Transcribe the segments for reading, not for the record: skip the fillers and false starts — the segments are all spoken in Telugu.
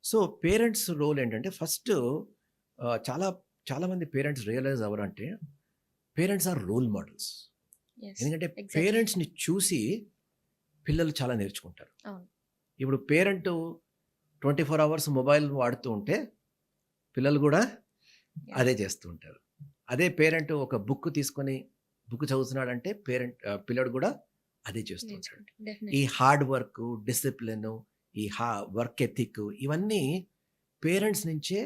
సో, పేరెంట్స్ రోల్ ఏంటంటే ఫస్ట్ చాలా చాలామంది పేరెంట్స్ రియలైజ్ అవ్వరంటే parents are role models. Yes. ఎందుకంటే ఎగ్జాక్ట్‌లీ. పేరెంట్స్‌ని చూసి పిల్లలు చాలా నేర్చుకుంటారు. అవును. ఇప్పుడు పేరెంటు 24 అవర్స్ మొబైల్ వాడుతూ ఉంటే పిల్లలు గూడా యాహ్! అదే చేస్తూ ఉంటారు. అదే పేరెంట్ ఒక బుక్ తీసుకొని బుక్ చదువుతున్నాడంటే పిల్లోడు గూడా అదే చేస్తూ ఉంటాడు. నేర్చుకుంటా. ఈ డెఫినెట్‌లీ. హార్డ్ వర్కు, డిసిప్లిను, ఈ వర్క్ ఎథిక్ ఇవన్నీ పేరెంట్స్ నుంచే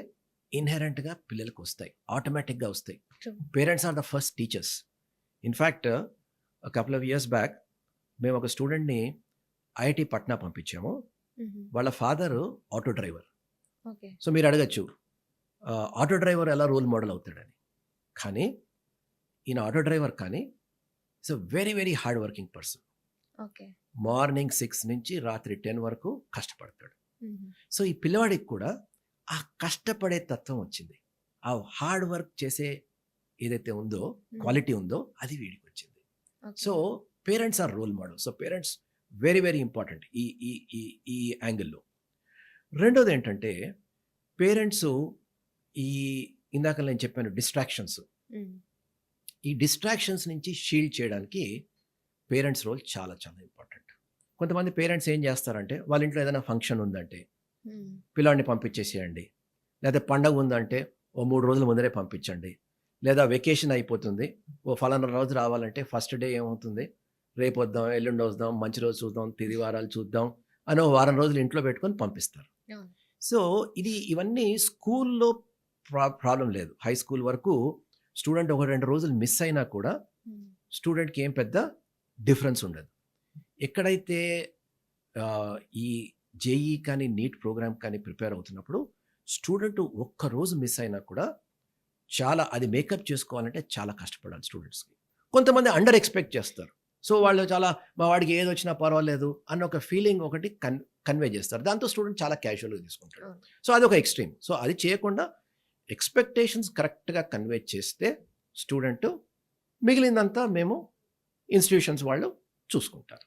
ఇన్‌హెరెంట్‌గా పిల్లలకొస్తాయి. ఆటోమేటిక్‌గా వస్తాయి. True. Parents are the first teachers. In fact couple of years back మేము ఒక స్టూడెంట్‌ని ఐఐటీ పట్నా పంపించాము. హుహు. వాళ్ళ father auto driver. Okay. So మీరు అడగొచ్చు ఆటో డ్రైవర్ ఎలా రోల్ మోడల్ అవుతాడని. కానీ ఈయన ఆటో డ్రైవర్ కానీ it's a very very hard working person. Okay. Morning 6 నుంచి రాత్రి 10 వరకు కష్టపడతాడు. హుహు. సో ఈ పిల్లవాడికి కూడా ఆ కష్టపడే తత్వం వచ్చింది. ఆ హార్డ్ వర్క్ చేసే ఏదైతే ఉందో, హ్మ్. క్వాలిటీ ఉందో అది వీడికొచ్చింది. Okay. So parents are role model. So parents very very important ఈ ఈ ఈ ఈ యాంగిల్‌లో. రెండోదేంటంటే పేరెంట్స్ ఈ ఇందాక నేను చెప్పాను డిస్ట్రాక్షన్స్. హ్మ్. ఈ డిస్ట్రాక్షన్స్ నుంచి షీల్డ్ చేయడానికి పేరెంట్స్ రోల్ చాలా చాలా ఇంపార్టెంట్. కొంతమంది పేరెంట్స్ ఏం చేస్తారంటే వాళ్ళ ఇంట్లో ఏదైనా ఫంక్షన్ ఉందంటే హ్మ్. పిల్లాడిని పంపించేసేయండి. లేదా పండగ ఉందంటే ఓ 3 రోజుల ముందరే పంపించండి. లేదా వెకేషన్ అయిపోతుంది. ఓ ఫలానా రోజు రావాలంటే ఫస్ట్ డే ఏమవుతుంది? రేపొద్దాం, ఎల్లుండొద్దాం, మంచి రోజు చూద్దాం, తిథి వారాలు చూద్దాం అని ఓ వారం రోజులు ఇంట్లో పెట్టుకొని పంపిస్తారు. అవును. సో, ఇవన్నీ స్కూల్‌లో ప్రాబ్లమ్ లేదు. హై స్కూల్ వరకు స్టూడెంట్ ఒక 2 రోజులు మిస్ అయినా కూడా హ్మ్. స్టూడెంట్‌కి ఏం పెద్ద డిఫరెన్స్ ఉండదు. ఎక్కడైతే ఈ జేఈఈ కానీ, నీట్ ప్రోగ్రామ్ కానీ ప్రిపేర్ అవుతున్నప్పుడు స్టూడెంట్ ఒక్కరోజు మిస్ అయినా కూడా చాలా అది మేకప్ చేసుకోవాలంటే చాలా కష్టపడాలి స్టూడెంట్స్‌కి. కొంతమంది అండర్ ఎక్స్‌పెక్ట్ చేస్తారు. సో, వాళ్ళు చాలా మా వాడికి ఏదొచ్చినా పర్వాలేదు అన్న ఒక ఫీలింగ్ ఒకటి కన్వే చేస్తారు. దాంతో స్టూడెంట్ చాలా క్యాజువల్‌గా తీసుకుంటాడు. అవును. సో, అదొక ఎక్స్‌ట్రీమ్. సో, అది చేయకుండా ఎక్స్‌పెక్టేషన్స్ కరెక్ట్‌గా కన్వే చేస్తే స్టూడెంట్ మిగిలిందంతా మేము ఇన్‌స్టిట్యూషన్స్ వాళ్ళు చూసుకుంటారు.